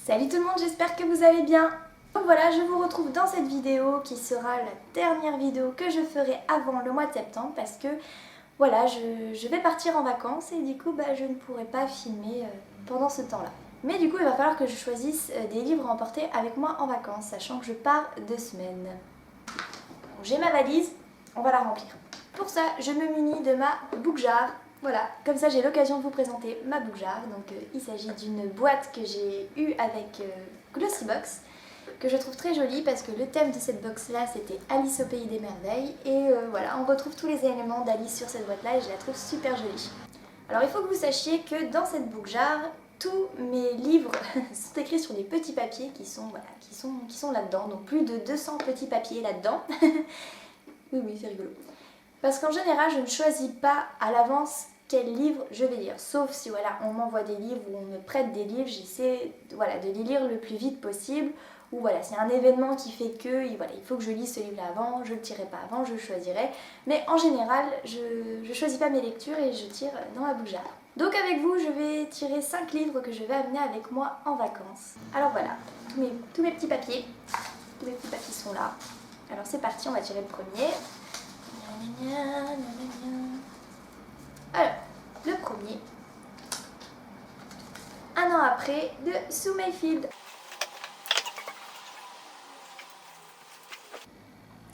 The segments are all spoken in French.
Salut tout le monde, j'espère que vous allez bien. Donc voilà, je vous retrouve dans cette vidéo qui sera la dernière vidéo que je ferai avant le mois de septembre parce que voilà, je vais partir en vacances et du coup je ne pourrai pas filmer pendant ce temps-là. Mais du coup il va falloir que je choisisse des livres à emporter avec moi en vacances, sachant que je pars 2 semaines. J'ai ma valise, on va la remplir. Pour ça, je me munis de ma book jar. Voilà, comme ça j'ai l'occasion de vous présenter ma book jar. Donc il s'agit d'une boîte que j'ai eue avec Glossybox, que je trouve très jolie parce que le thème de cette box là c'était Alice au pays des merveilles. Et voilà, on retrouve tous les éléments d'Alice sur cette boîte là et je la trouve super jolie. Alors il faut que vous sachiez que dans cette book jar, tous mes livres sont écrits sur des petits papiers qui sont là-dedans. Donc plus de 200 petits papiers là-dedans. Oui, c'est rigolo. Parce qu'en général, je ne choisis pas à l'avance quel livre je vais lire. Sauf si voilà, on m'envoie des livres ou on me prête des livres, j'essaie de les lire le plus vite possible. Ou voilà, c'est un événement qui fait que il faut que je lise ce livre-là avant, je ne le tirerai pas avant, je le choisirai. Mais en général, je ne choisis pas mes lectures et je tire dans ma book jar. Donc avec vous, je vais tirer 5 livres que je vais amener avec moi en vacances. Alors voilà, tous mes petits papiers. Tous mes petits papiers sont là. Alors c'est parti, on va tirer le premier. Alors, le premier. Un an après, de Sue Mayfield.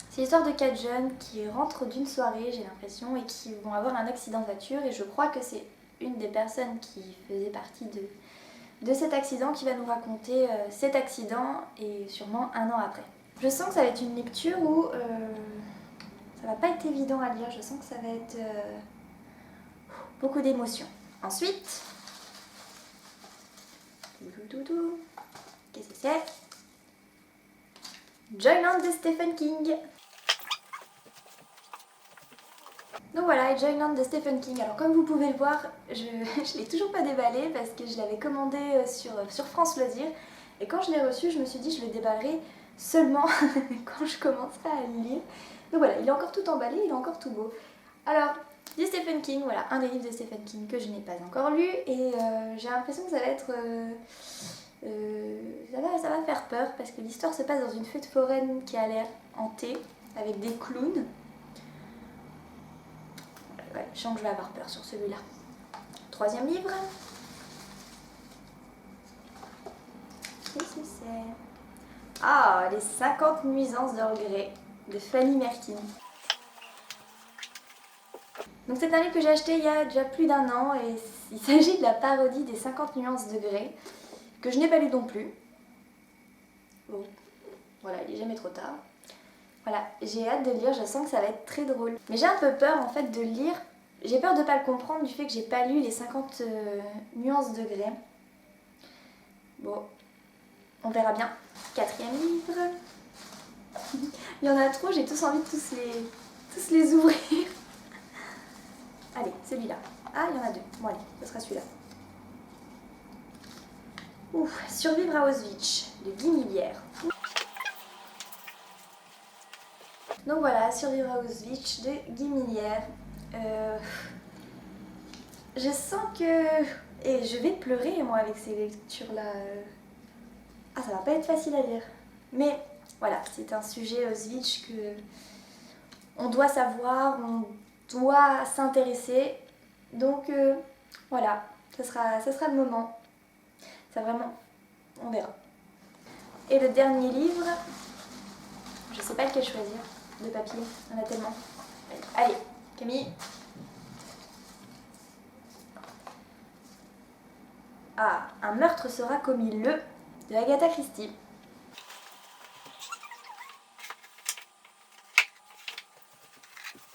C'est l'histoire de 4 jeunes qui rentrent d'une soirée, j'ai l'impression, et qui vont avoir un accident de voiture. Et je crois que c'est une des personnes qui faisait partie de cet accident qui va nous raconter cet accident et sûrement un an après. Je sens que ça va être une lecture où ça va pas être évident à lire. Je sens que ça va être beaucoup d'émotions. Ensuite, qu'est-ce que c'est? Joyland de Stephen King. Donc voilà, Joyland de Stephen King. Alors comme vous pouvez le voir, je ne l'ai toujours pas déballé parce que je l'avais commandé sur France Loisirs. Et quand je l'ai reçu, je me suis dit je le déballerai seulement quand je commencerai à le lire. Donc voilà, il est encore tout emballé, il est encore tout beau. Alors, du Stephen King, voilà, un des livres de Stephen King que je n'ai pas encore lu. Et j'ai l'impression que ça va être... ça va faire peur parce que l'histoire se passe dans une fête foraine qui a l'air hantée avec des clowns. Ouais, je sens que je vais avoir peur sur celui-là. Troisième livre. Qu'est-ce que c'est? Ah, les 50 nuisances de regret de Fanny Merkin. Donc c'est un livre que j'ai acheté il y a déjà plus d'un an et il s'agit de la parodie des 50 nuances de Grey que je n'ai pas lu non plus. Bon, voilà, il est jamais trop tard. Voilà, j'ai hâte de lire, je sens que ça va être très drôle. Mais j'ai un peu peur en fait de lire, j'ai peur de ne pas le comprendre du fait que j'ai pas lu les 50 nuances de Grey. Bon, on verra bien. Quatrième livre. Il y en a trop, j'ai tous envie de tous les ouvrir. Allez, celui-là. Ah, il y en a deux. Bon allez, ce sera celui-là. Ouf, Survivre à Auschwitz, de Guy Millière. Donc voilà, Survivre à Auschwitz de Guy Millière. Je sens que... Et je vais pleurer moi avec ces lectures-là. Ah, ça va pas être facile à lire. Mais voilà, c'est un sujet Auschwitz que on doit savoir, on doit s'intéresser. Donc voilà, ça sera le moment. Ça vraiment, on verra. Et le dernier livre, je sais pas lequel choisir de papier, il y en a tellement. Allez, Camille. Ah, un meurtre sera commis le de Agatha Christie.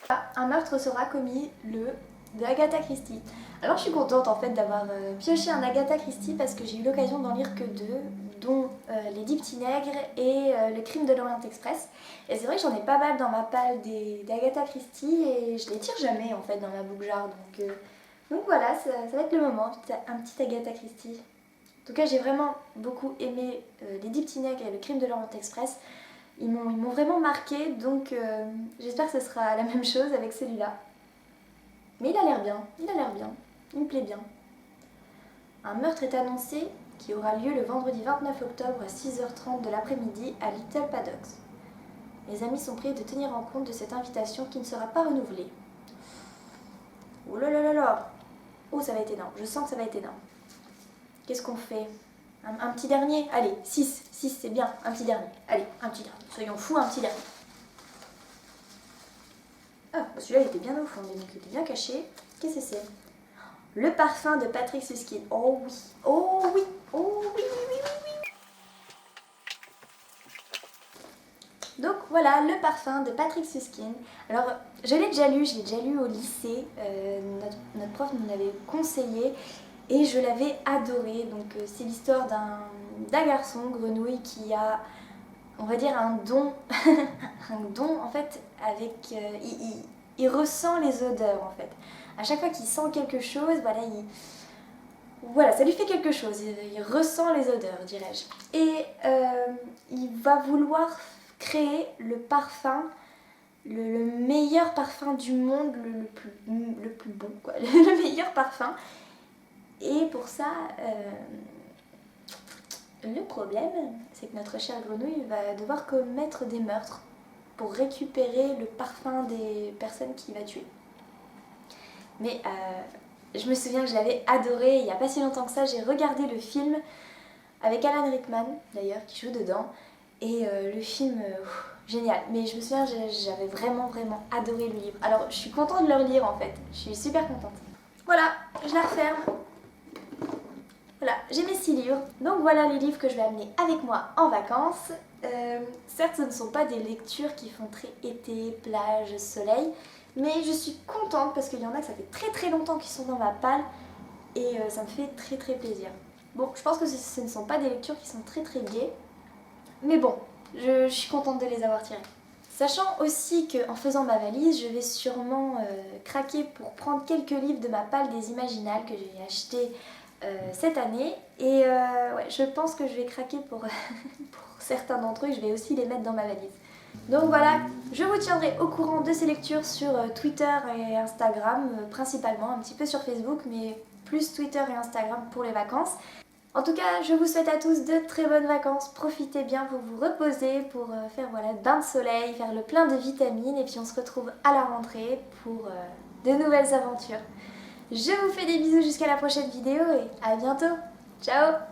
Ah, un meurtre sera commis le de Agatha Christie. Alors je suis contente en fait d'avoir pioché un Agatha Christie parce que j'ai eu l'occasion d'en lire que 2, dont Les 10 petits nègres et Le crime de l'Orient Express. Et c'est vrai que j'en ai pas mal dans ma palle d'Agatha Christie et je les tire jamais en fait dans ma book jar. Donc voilà, ça va être le moment, un petit Agatha Christie. En tout cas j'ai vraiment beaucoup aimé Les 10 petits nègres et Le crime de l'Orient Express. Ils m'ont vraiment marqué, donc j'espère que ce sera la même chose avec celui-là. Mais il a l'air bien, il me plaît bien. Un meurtre est annoncé qui aura lieu le vendredi 29 octobre à 6h30 de l'après-midi à Little Paddocks. Les amis sont priés de tenir en compte de cette invitation qui ne sera pas renouvelée. Oh là là là là! Oh, ça va être énorme, je sens que ça va être énorme. Qu'est-ce qu'on fait? Un petit dernier? Allez, 6 c'est bien, un petit dernier. Allez, un petit dernier, soyons fous, un petit dernier. Ah, celui-là il était bien au fond, donc il était bien caché. Qu'est-ce que c'est? Le parfum de Patrick Süskind. Oh oui, oh oui, oh oui, oui, oui, oui, oui. Donc voilà, le parfum de Patrick Süskind. Alors, je l'ai déjà lu au lycée. Notre prof nous l'avait conseillé et je l'avais adoré. Donc c'est l'histoire d'un garçon, Grenouille, qui a, on va dire, un don. Un don, en fait, avec... il ressent les odeurs, en fait. À chaque fois qu'il sent quelque chose, voilà, ça lui fait quelque chose. Il ressent les odeurs, dirais-je. Et il va vouloir créer le parfum, le meilleur parfum du monde, le plus bon, quoi, le meilleur parfum. Et pour ça, le problème, c'est que notre chère grenouille va devoir commettre des meurtres pour récupérer le parfum des personnes qu'il va tuer. Mais je me souviens que je l'avais adoré, il n'y a pas si longtemps que ça, j'ai regardé le film avec Alan Rickman, d'ailleurs, qui joue dedans. Et le film, génial. Mais je me souviens, j'avais vraiment adoré le livre. Alors, je suis contente de le relire en fait. Je suis super contente. Voilà, je la referme. Voilà, j'ai mes 6 livres. Donc voilà les livres que je vais amener avec moi en vacances. Certes, ce ne sont pas des lectures qui font très été, plage, soleil. Mais je suis contente parce qu'il y en a que ça fait très longtemps qu'ils sont dans ma palle. Et ça me fait très plaisir. Bon, je pense que ce ne sont pas des lectures qui sont très gaies. Mais bon, je suis contente de les avoir tirées. Sachant aussi qu'en faisant ma valise, je vais sûrement craquer pour prendre quelques livres de ma palle des Imaginales que j'ai acheté cette année. Et ouais, je pense que je vais craquer pour certains d'entre eux et je vais aussi les mettre dans ma valise. Donc voilà, je vous tiendrai au courant de ces lectures sur Twitter et Instagram, principalement, un petit peu sur Facebook, mais plus Twitter et Instagram pour les vacances. En tout cas, je vous souhaite à tous de très bonnes vacances. Profitez bien pour vous reposer, pour faire voilà, bain de soleil, faire le plein de vitamines. Et puis on se retrouve à la rentrée pour de nouvelles aventures. Je vous fais des bisous jusqu'à la prochaine vidéo et à bientôt. Ciao!